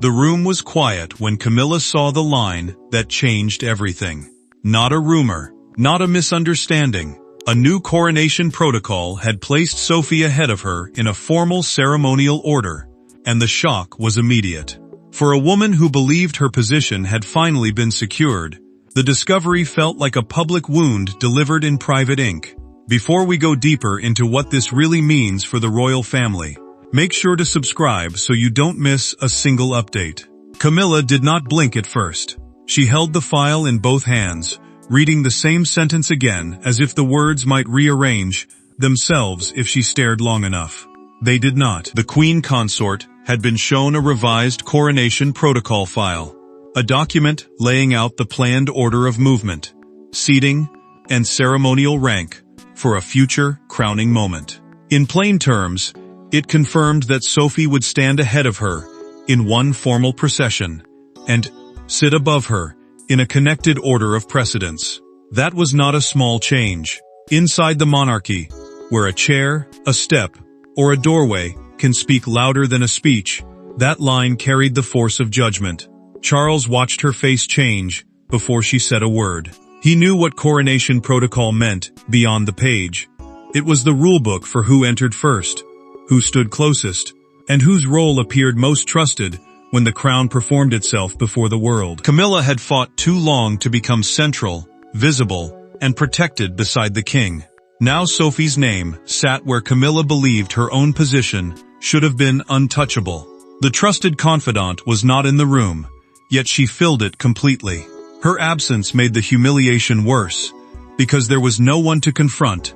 The room was quiet when Camilla saw the line that changed everything. Not a rumor, not a misunderstanding. A new coronation protocol had placed Sophie ahead of her in a formal ceremonial order, and the shock was immediate. For a woman who believed her position had finally been secured, the discovery felt like a public wound delivered in private ink. Before we go deeper into what this really means for the royal family, make sure to subscribe so you don't miss a single update. Camilla did not blink at first. She held the file in both hands, reading the same sentence again as if the words might rearrange themselves if she stared long enough. They did not. The queen consort had been shown a revised coronation protocol file, a document laying out the planned order of movement, seating, and ceremonial rank for a future crowning moment. In plain terms, it confirmed that Sophie would stand ahead of her in one formal procession and sit above her in a connected order of precedence. That was not a small change. Inside the monarchy, where a chair, a step, or a doorway can speak louder than a speech, that line carried the force of judgment. Charles watched her face change before she said a word. He knew what coronation protocol meant beyond the page. It was the rulebook for who entered first, who stood closest, and whose role appeared most trusted when the crown performed itself before the world. Camilla had fought too long to become central, visible, and protected beside the king. Now Sophie's name sat where Camilla believed her own position should have been untouchable. The trusted confidant was not in the room, yet she filled it completely. Her absence made the humiliation worse, because there was no one to confront,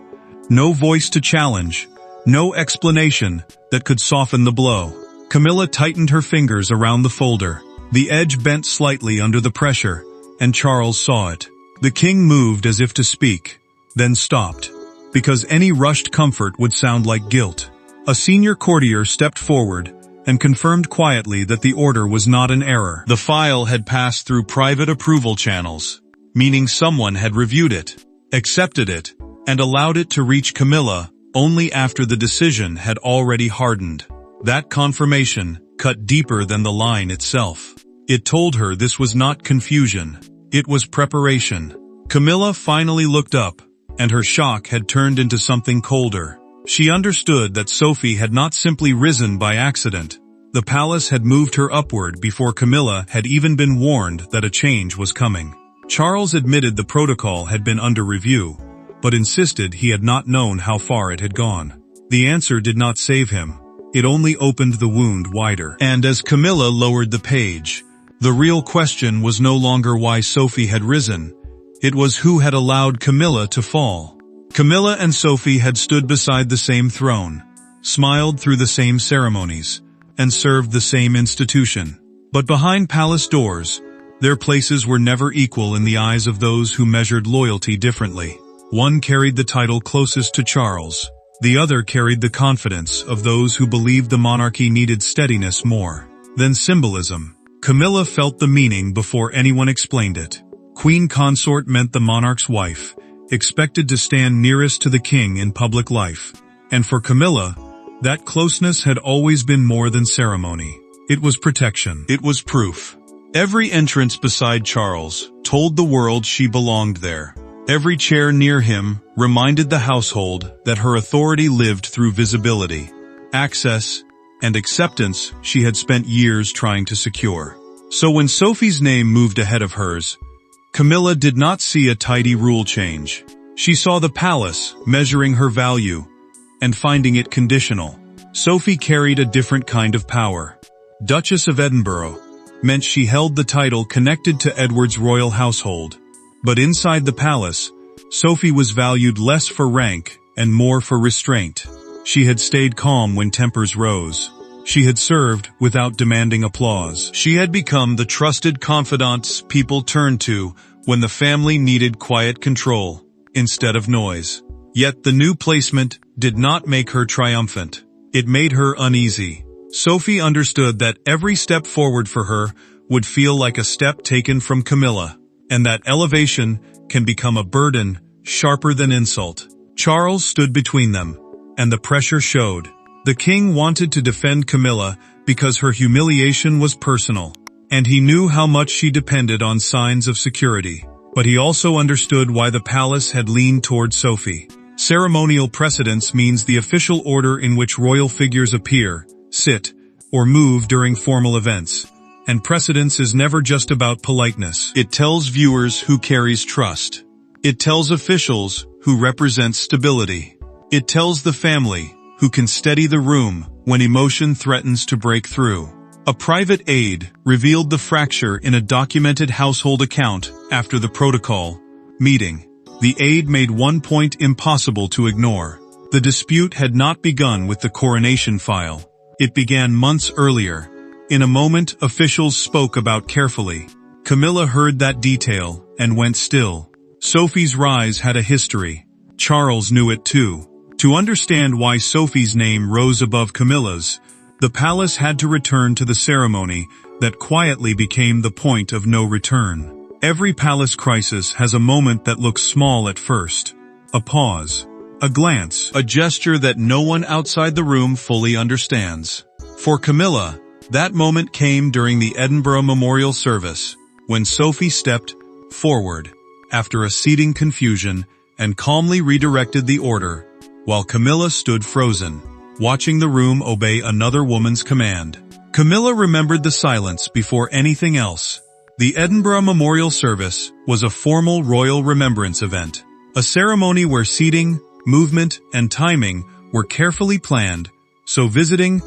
no voice to challenge, no explanation that could soften the blow. Camilla tightened her fingers around the folder. The edge bent slightly under the pressure, and Charles saw it. The king moved as if to speak, then stopped, because any rushed comfort would sound like guilt. A senior courtier stepped forward and confirmed quietly that the order was not an error. The file had passed through private approval channels, meaning someone had reviewed it, accepted it, and allowed it to reach Camilla only after the decision had already hardened. That confirmation cut deeper than the line itself. It told her this was not confusion. It was preparation. Camilla finally looked up, and her shock had turned into something colder. She understood that Sophie had not simply risen by accident. The palace had moved her upward before Camilla had even been warned that a change was coming. Charles admitted the protocol had been under review, but insisted he had not known how far it had gone. The answer did not save him. It only opened the wound wider. And as Camilla lowered the page, the real question was no longer why Sophie had risen. It was who had allowed Camilla to fall. Camilla and Sophie had stood beside the same throne, smiled through the same ceremonies, and served the same institution. But behind palace doors, their places were never equal in the eyes of those who measured loyalty differently. One carried the title closest to Charles. The other carried the confidence of those who believed the monarchy needed steadiness more than symbolism. Camilla felt the meaning before anyone explained it. Queen consort meant the monarch's wife, expected to stand nearest to the king in public life. And for Camilla, that closeness had always been more than ceremony. It was protection. It was proof. Every entrance beside Charles told the world she belonged there. Every chair near him reminded the household that her authority lived through visibility, access, and acceptance she had spent years trying to secure. So when Sophie's name moved ahead of hers, Camilla did not see a tidy rule change. She saw the palace measuring her value and finding it conditional. Sophie carried a different kind of power. Duchess of Edinburgh meant she held the title connected to Edward's royal household. But inside the palace, Sophie was valued less for rank and more for restraint. She had stayed calm when tempers rose. She had served without demanding applause. She had become the trusted confidants people turned to when the family needed quiet control instead of noise. Yet the new placement did not make her triumphant. It made her uneasy. Sophie understood that every step forward for her would feel like a step taken from Camilla, and that elevation can become a burden sharper than insult. Charles stood between them, and the pressure showed. The king wanted to defend Camilla because her humiliation was personal, and he knew how much she depended on signs of security. But he also understood why the palace had leaned toward Sophie. Ceremonial precedence means the official order in which royal figures appear, sit, or move during formal events. And precedence is never just about politeness. It tells viewers who carries trust. It tells officials who represent stability. It tells the family who can steady the room when emotion threatens to break through. A private aide revealed the fracture in a documented household account after the protocol meeting. The aide made one point impossible to ignore. The dispute had not begun with the coronation file. It began months earlier. In a moment, officials spoke about carefully. Camilla heard that detail and went still. Sophie's rise had a history. Charles knew it too. To understand why Sophie's name rose above Camilla's, the palace had to return to the ceremony that quietly became the point of no return. Every palace crisis has a moment that looks small at first. A pause. A glance. A gesture that no one outside the room fully understands. For Camilla, that moment came during the Edinburgh memorial service, when Sophie stepped forward after a seating confusion and calmly redirected the order, while Camilla stood frozen, watching the room obey another woman's command. Camilla remembered the silence before anything else. The Edinburgh memorial service was a formal royal remembrance event, a ceremony where seating, movement, and timing were carefully planned, so visiting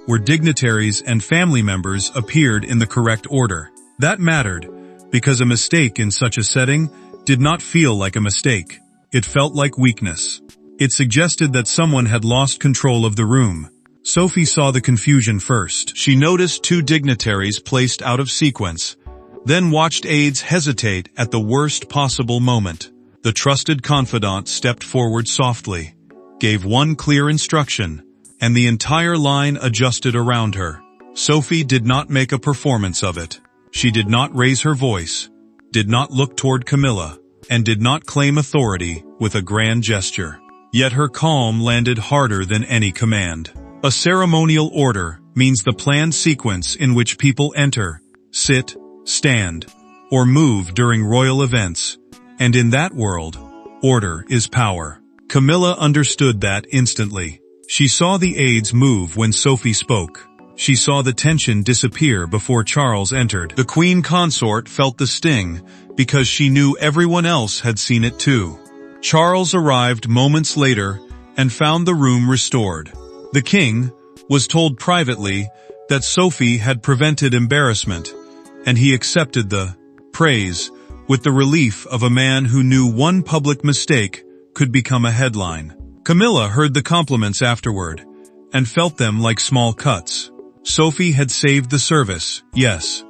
where dignitaries and family members appeared in the correct order. That mattered, because a mistake in such a setting did not feel like a mistake. It felt like weakness. It suggested that someone had lost control of the room. Sophie saw the confusion first. She noticed two dignitaries placed out of sequence, then watched aides hesitate at the worst possible moment. The trusted confidant stepped forward softly, gave one clear instruction, and the entire line adjusted around her. Sophie did not make a performance of it. She did not raise her voice, did not look toward Camilla, and did not claim authority with a grand gesture. Yet her calm landed harder than any command. A ceremonial order means the planned sequence in which people enter, sit, stand, or move during royal events. And in that world, order is power. Camilla understood that instantly. She saw the aides move when Sophie spoke. She saw the tension disappear before Charles entered. The queen consort felt the sting because she knew everyone else had seen it too. Charles arrived moments later and found the room restored. The king was told privately that Sophie had prevented embarrassment, and he accepted the praise with the relief of a man who knew one public mistake could become a headline. Camilla heard the compliments afterward and felt them like small cuts. Sophie had saved the service, yes,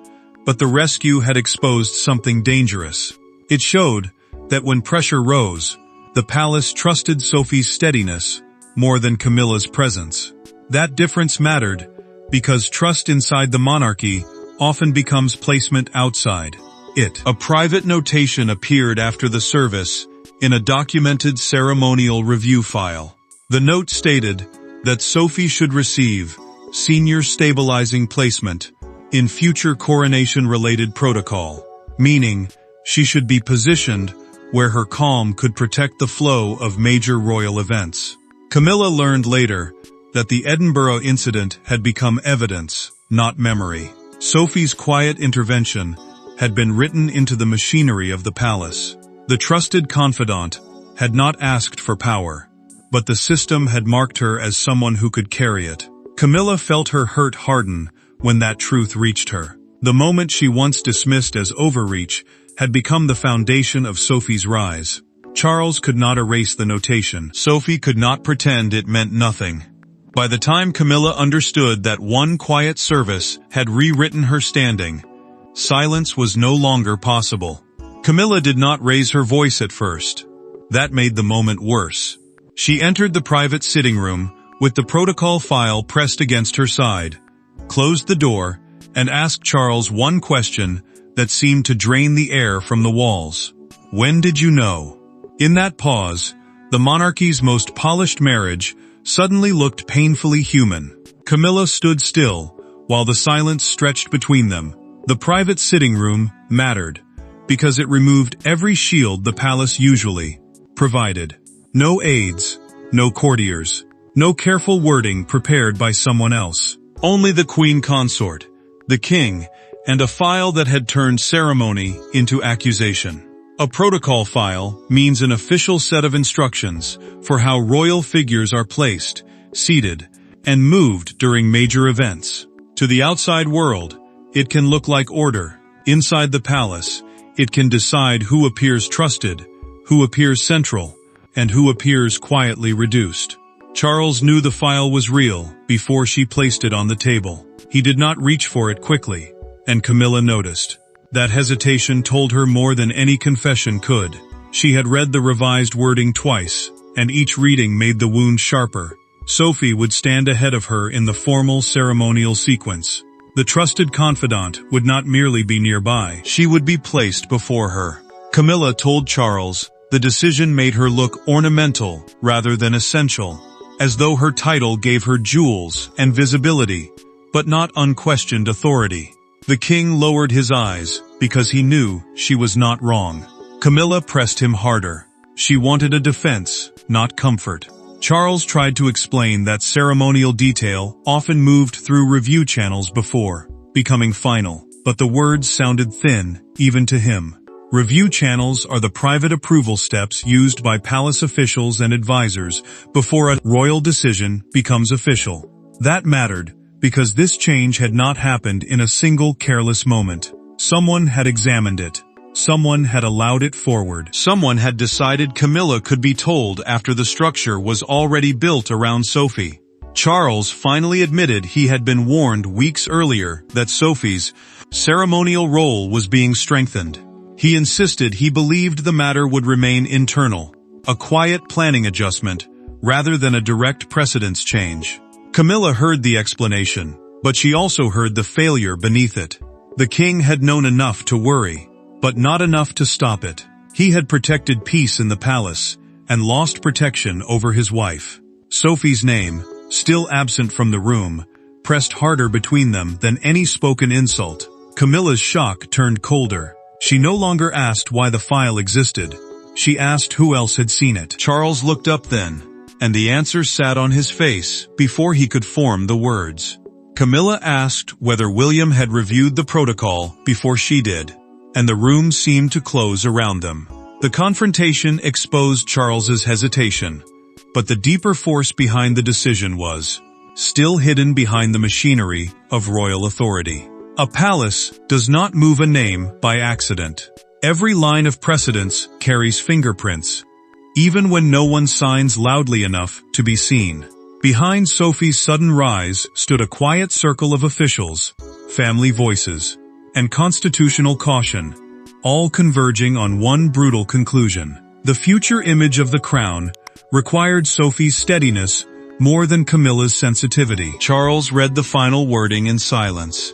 but the rescue had exposed something dangerous. It showed that when pressure rose, the palace trusted Sophie's steadiness more than Camilla's presence. That difference mattered because trust inside the monarchy often becomes placement outside it. A private notation appeared after the service in a documented ceremonial review file. The note stated that Sophie should receive senior stabilizing placement in future coronation-related protocol, meaning she should be positioned where her calm could protect the flow of major royal events. Camilla learned later that the Edinburgh incident had become evidence, not memory. Sophie's quiet intervention had been written into the machinery of the palace. The trusted confidant had not asked for power, but the system had marked her as someone who could carry it. Camilla felt her hurt harden when that truth reached her. The moment she once dismissed as overreach had become the foundation of Sophie's rise. Charles could not erase the notation. Sophie could not pretend it meant nothing. By the time Camilla understood that one quiet service had rewritten her standing, silence was no longer possible. Camilla did not raise her voice at first. That made the moment worse. She entered the private sitting room with the protocol file pressed against her side, closed the door, and asked Charles one question that seemed to drain the air from the walls. When did you know? In that pause, the monarchy's most polished marriage suddenly looked painfully human. Camilla stood still, while the silence stretched between them. The private sitting room mattered, because it removed every shield the palace usually provided. No aides, no courtiers, no careful wording prepared by someone else. Only the queen consort, the king, and a file that had turned ceremony into accusation. A protocol file means an official set of instructions for how royal figures are placed, seated, and moved during major events. To the outside world, it can look like order. Inside the palace, it can decide who appears trusted, who appears central, and who appears quietly reduced. Charles knew the file was real before she placed it on the table. He did not reach for it quickly, and Camilla noticed. That hesitation told her more than any confession could. She had read the revised wording twice, and each reading made the wound sharper. Sophie would stand ahead of her in the formal ceremonial sequence. The trusted confidant would not merely be nearby, she would be placed before her. Camilla told Charles the decision made her look ornamental rather than essential, as though her title gave her jewels and visibility, but not unquestioned authority. The king lowered his eyes because he knew she was not wrong. Camilla pressed him harder. She wanted a defense, not comfort. Charles tried to explain that ceremonial detail often moved through review channels before becoming final, but the words sounded thin, even to him. Review channels are the private approval steps used by palace officials and advisors before a royal decision becomes official. That mattered because this change had not happened in a single careless moment. Someone had examined it. Someone had allowed it forward. Someone had decided Camilla could be told after the structure was already built around Sophie. Charles finally admitted he had been warned weeks earlier that Sophie's ceremonial role was being strengthened. He insisted he believed the matter would remain internal, a quiet planning adjustment, rather than a direct precedence change. Camilla heard the explanation, but she also heard the failure beneath it. The king had known enough to worry, but not enough to stop it. He had protected peace in the palace, and lost protection over his wife. Sophie's name, still absent from the room, pressed harder between them than any spoken insult. Camilla's shock turned colder. She no longer asked why the file existed. She asked who else had seen it. Charles looked up then, and the answer sat on his face before he could form the words. Camilla asked whether William had reviewed the protocol before she did, and the room seemed to close around them. The confrontation exposed Charles's hesitation, but the deeper force behind the decision was still hidden behind the machinery of royal authority. A palace does not move a name by accident. Every line of precedence carries fingerprints, even when no one signs loudly enough to be seen. Behind Sophie's sudden rise stood a quiet circle of officials, family voices, and constitutional caution, all converging on one brutal conclusion. The future image of the crown required Sophie's steadiness more than Camilla's sensitivity. Charles read the final wording in silence,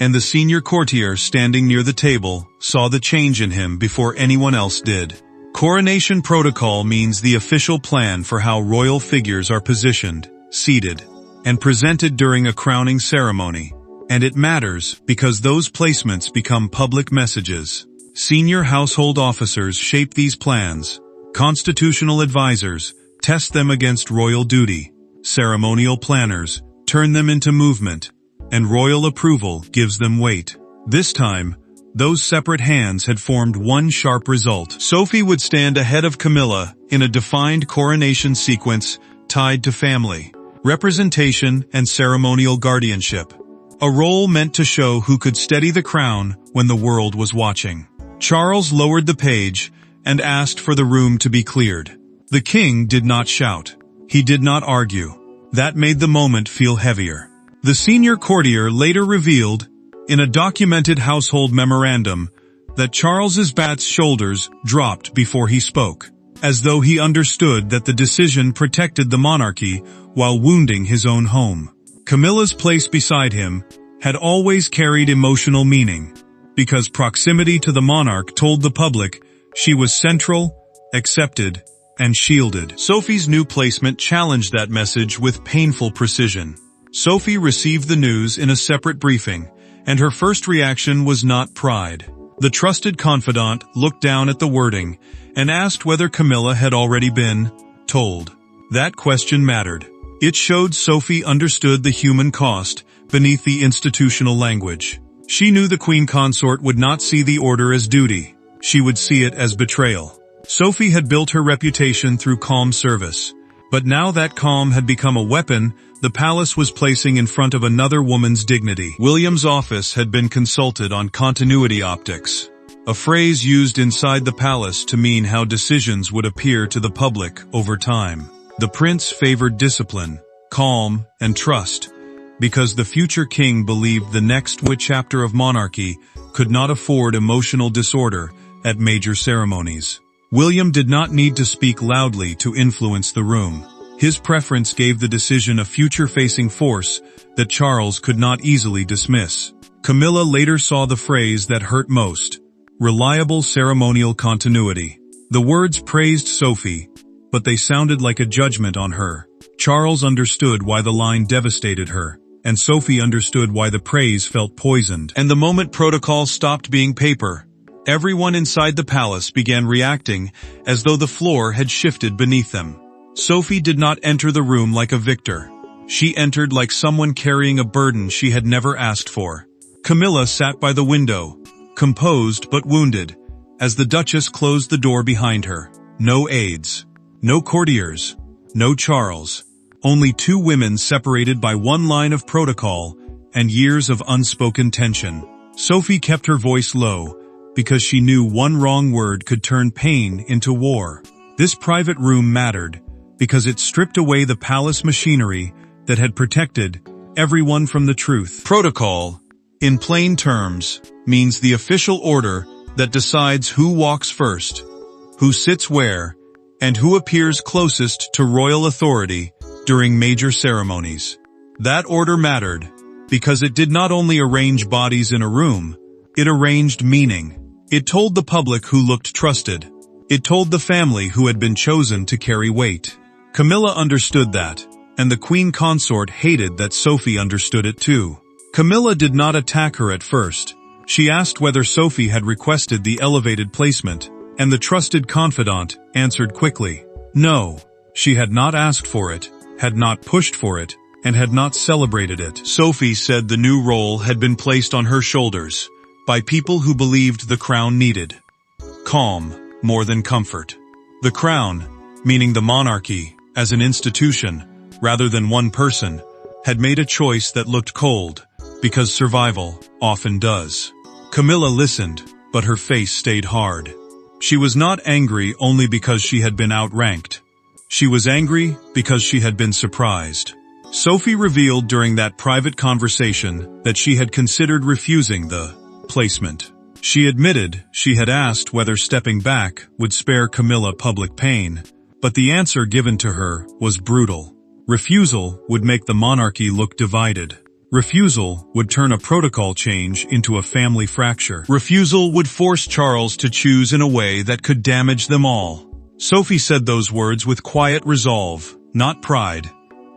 and the senior courtier standing near the table saw the change in him before anyone else did. Coronation protocol means the official plan for how royal figures are positioned, seated, and presented during a crowning ceremony. And it matters because those placements become public messages. Senior household officers shape these plans. Constitutional advisors test them against royal duty. Ceremonial planners turn them into movement, and royal approval gives them weight. This time, those separate hands had formed one sharp result. Sophie would stand ahead of Camilla in a defined coronation sequence tied to family, representation, and ceremonial guardianship. A role meant to show who could steady the crown when the world was watching. Charles lowered the page and asked for the room to be cleared. The king did not shout. He did not argue. That made the moment feel heavier. The senior courtier later revealed, in a documented household memorandum, that Charles's bat's shoulders dropped before he spoke, as though he understood that the decision protected the monarchy while wounding his own home. Camilla's place beside him had always carried emotional meaning, because proximity to the monarch told the public she was central, accepted, and shielded. Sophie's new placement challenged that message with painful precision. Sophie received the news in a separate briefing, and her first reaction was not pride. The trusted confidant looked down at the wording and asked whether Camilla had already been told. That question mattered. It showed Sophie understood the human cost beneath the institutional language. She knew the queen consort would not see the order as duty. She would see it as betrayal. Sophie had built her reputation through calm service. But now that calm had become a weapon the palace was placing in front of another woman's dignity. William's office had been consulted on continuity optics, a phrase used inside the palace to mean how decisions would appear to the public over time. The prince favored discipline, calm, and trust, because the future king believed the next chapter of monarchy could not afford emotional disorder at major ceremonies. William did not need to speak loudly to influence the room. His preference gave the decision a future-facing force that Charles could not easily dismiss. Camilla later saw the phrase that hurt most: reliable ceremonial continuity. The words praised Sophie, but they sounded like a judgment on her. Charles understood why the line devastated her, and Sophie understood why the praise felt poisoned. And the moment protocol stopped being paper, everyone inside the palace began reacting as though the floor had shifted beneath them. Sophie did not enter the room like a victor. She entered like someone carrying a burden she had never asked for. Camilla sat by the window, composed but wounded, as the Duchess closed the door behind her. No aides, no courtiers, no Charles. Only two women separated by one line of protocol and years of unspoken tension. Sophie kept her voice low, because she knew one wrong word could turn pain into war. This private room mattered, because it stripped away the palace machinery that had protected everyone from the truth. Protocol, in plain terms, means the official order that decides who walks first, who sits where, and who appears closest to royal authority during major ceremonies. That order mattered, because it did not only arrange bodies in a room, it arranged meaning. It told the public who looked trusted. It told the family who had been chosen to carry weight. Camilla understood that, and the queen consort hated that Sophie understood it too. Camilla did not attack her at first. She asked whether Sophie had requested the elevated placement, and the trusted confidant answered quickly. No, she had not asked for it, had not pushed for it, and had not celebrated it. Sophie said the new role had been placed on her shoulders by people who believed the crown needed calm more than comfort. The crown, meaning the monarchy, as an institution, rather than one person, had made a choice that looked cold, because survival often does. Camilla listened, but her face stayed hard. She was not angry only because she had been outranked. She was angry because she had been surprised. Sophie revealed during that private conversation that she had considered refusing the placement. She admitted she had asked whether stepping back would spare Camilla public pain, but the answer given to her was brutal. Refusal would make the monarchy look divided. Refusal would turn a protocol change into a family fracture. Refusal would force Charles to choose in a way that could damage them all. Sophie said those words with quiet resolve, not pride.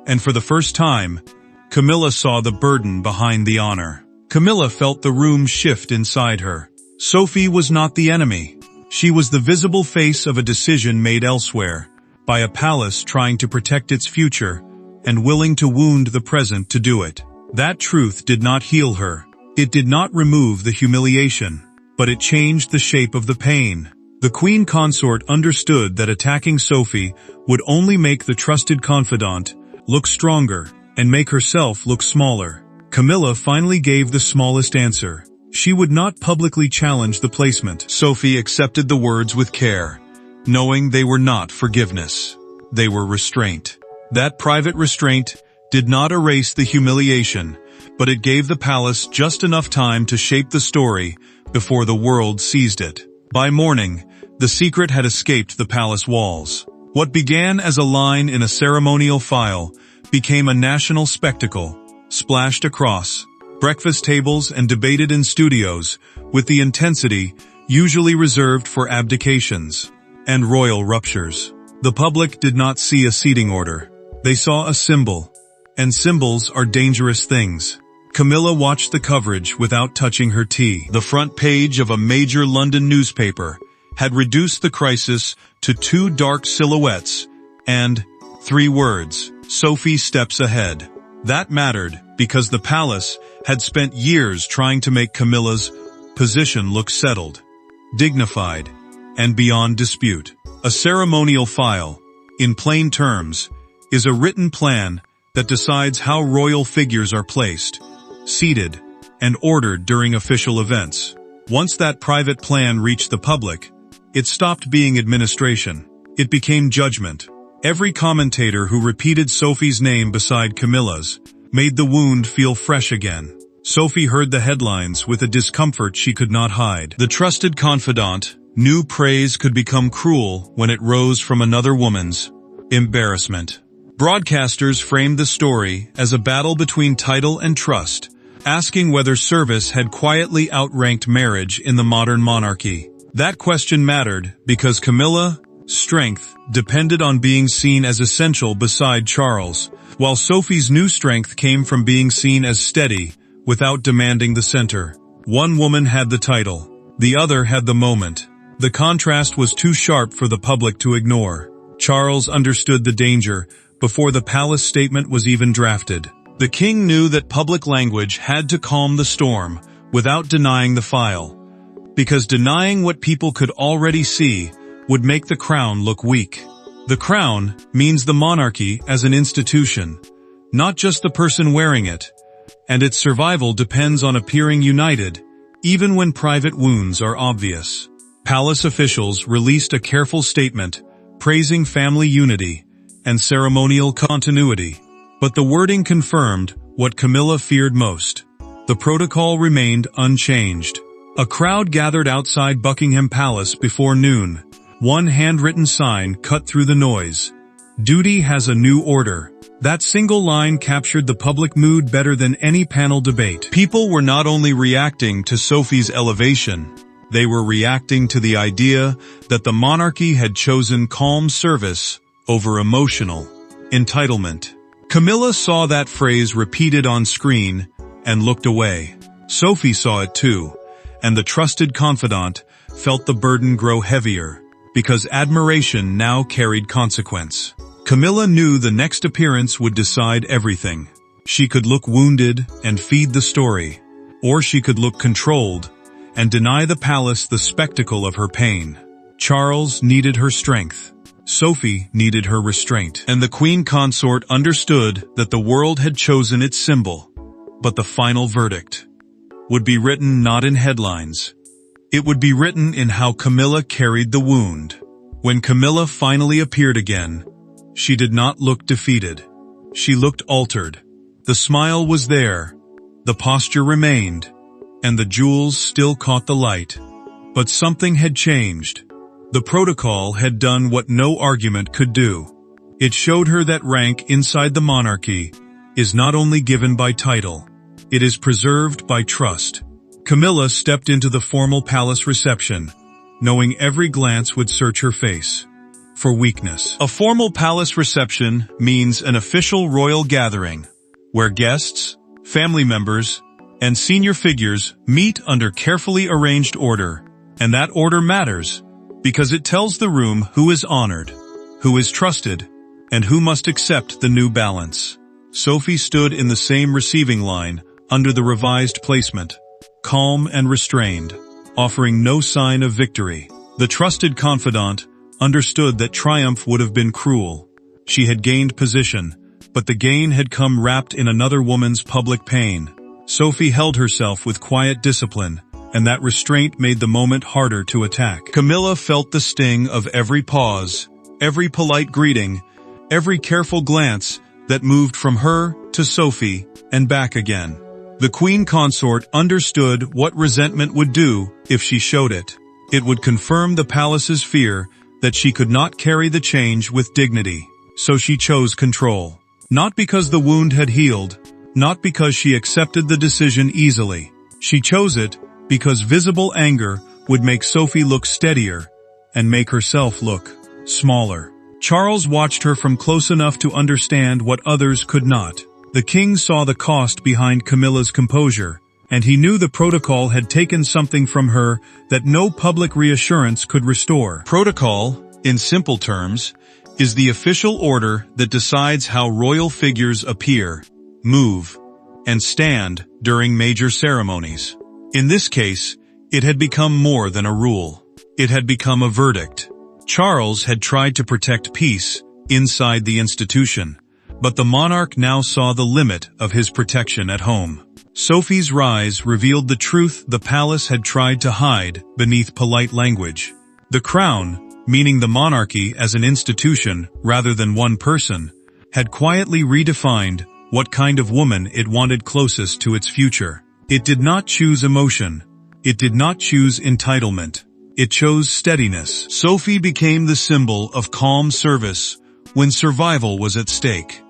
And for the first time, Camilla saw the burden behind the honor. Camilla felt the room shift inside her. Sophie was not the enemy. She was the visible face of a decision made elsewhere, by a palace trying to protect its future, and willing to wound the present to do it. That truth did not heal her. It did not remove the humiliation, but it changed the shape of the pain. The queen consort understood that attacking Sophie would only make the trusted confidant look stronger and make herself look smaller. Camilla finally gave the smallest answer. She would not publicly challenge the placement. Sophie accepted the words with care, knowing they were not forgiveness. They were restraint. That private restraint did not erase the humiliation, but it gave the palace just enough time to shape the story before the world seized it. By morning, the secret had escaped the palace walls. What began as a line in a ceremonial file became a national spectacle, splashed across breakfast tables and debated in studios with the intensity usually reserved for abdications and royal ruptures. The public did not see a seating order. They saw a symbol, and symbols are dangerous things. Camilla watched the coverage without touching her tea. The front page of a major London newspaper had reduced the crisis to 2 dark silhouettes and 3 words: Sophie steps ahead. That mattered because the palace had spent years trying to make Camilla's position look settled, dignified, and beyond dispute. A ceremonial file, in plain terms, is a written plan that decides how royal figures are placed, seated, and ordered during official events. Once that private plan reached the public, it stopped being administration. It became judgment. Every commentator who repeated Sophie's name beside Camilla's made the wound feel fresh again. Sophie heard the headlines with a discomfort she could not hide. The trusted confidant knew praise could become cruel when it rose from another woman's embarrassment. Broadcasters framed the story as a battle between title and trust, asking whether service had quietly outranked marriage in the modern monarchy. That question mattered because Camilla's strength depended on being seen as essential beside Charles, while Sophie's new strength came from being seen as steady without demanding the center. One woman had the title, the other had the moment. The contrast was too sharp for the public to ignore. Charles understood the danger before the palace statement was even drafted. The king knew that public language had to calm the storm without denying the file, because denying what people could already see would make the crown look weak. The crown means the monarchy as an institution, not just the person wearing it, and its survival depends on appearing united, even when private wounds are obvious. Palace officials released a careful statement praising family unity and ceremonial continuity. But the wording confirmed what Camilla feared most. The protocol remained unchanged. A crowd gathered outside Buckingham Palace before noon. One handwritten sign cut through the noise. Duty has a new order. That single line captured the public mood better than any panel debate. People were not only reacting to Sophie's elevation, they were reacting to the idea that the monarchy had chosen calm service over emotional entitlement. Camilla saw that phrase repeated on screen and looked away. Sophie saw it too, and the trusted confidant felt the burden grow heavier, because admiration now carried consequence. Camilla knew the next appearance would decide everything. She could look wounded and feed the story, or she could look controlled and deny the palace the spectacle of her pain. Charles needed her strength. Sophie needed her restraint, and the queen consort understood that the world had chosen its symbol. But the final verdict would be written not in headlines. It would be written in how Camilla carried the wound. When Camilla finally appeared again, she did not look defeated. She looked altered. The smile was there, the posture remained, and the jewels still caught the light. But something had changed. The protocol had done what no argument could do. It showed her that rank inside the monarchy is not only given by title, it is preserved by trust. Camilla stepped into the formal palace reception, knowing every glance would search her face for weakness. A formal palace reception means an official royal gathering, where guests, family members, and senior figures meet under carefully arranged order, and that order matters, because it tells the room who is honored, who is trusted, and who must accept the new balance. Sophie stood in the same receiving line under the revised placement, calm and restrained, offering no sign of victory. The trusted confidant understood that triumph would have been cruel. She had gained position, but the gain had come wrapped in another woman's public pain. Sophie held herself with quiet discipline, and that restraint made the moment harder to attack. Camilla felt the sting of every pause, every polite greeting, every careful glance that moved from her to Sophie and back again. The queen consort understood what resentment would do if she showed it. It would confirm the palace's fear that she could not carry the change with dignity. So she chose control. Not because the wound had healed, not because she accepted the decision easily. She chose it because visible anger would make Sophie look steadier and make herself look smaller. Charles watched her from close enough to understand what others could not. The king saw the cost behind Camilla's composure, and he knew the protocol had taken something from her that no public reassurance could restore. Protocol, in simple terms, is the official order that decides how royal figures appear, move, and stand during major ceremonies. In this case, it had become more than a rule. It had become a verdict. Charles had tried to protect peace inside the institution, but the monarch now saw the limit of his protection at home. Sophie's rise revealed the truth the palace had tried to hide beneath polite language. The crown, meaning the monarchy as an institution rather than one person, had quietly redefined what kind of woman it wanted closest to its future. It did not choose emotion. It did not choose entitlement. It chose steadiness. Sophie became the symbol of calm service when survival was at stake,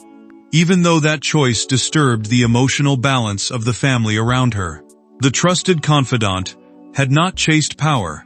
even though that choice disturbed the emotional balance of the family around her. The trusted confidant had not chased power,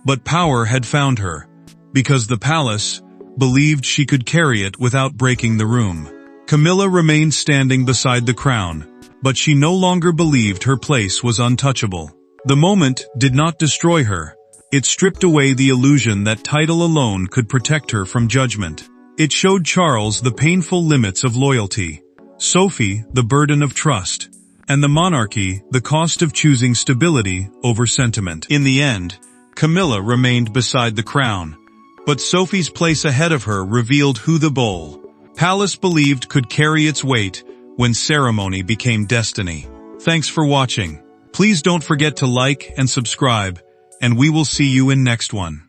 but power had found her, because the palace believed she could carry it without breaking the room. Camilla remained standing beside the crown, but she no longer believed her place was untouchable. The moment did not destroy her. It stripped away the illusion that title alone could protect her from judgment. It showed Charles the painful limits of loyalty, Sophie the burden of trust, and the monarchy the cost of choosing stability over sentiment. In the end, Camilla remained beside the crown, but Sophie's place ahead of her revealed who the palace believed could carry its weight when ceremony became destiny. Thanks for watching. Please don't forget to like and subscribe, and we will see you in next one.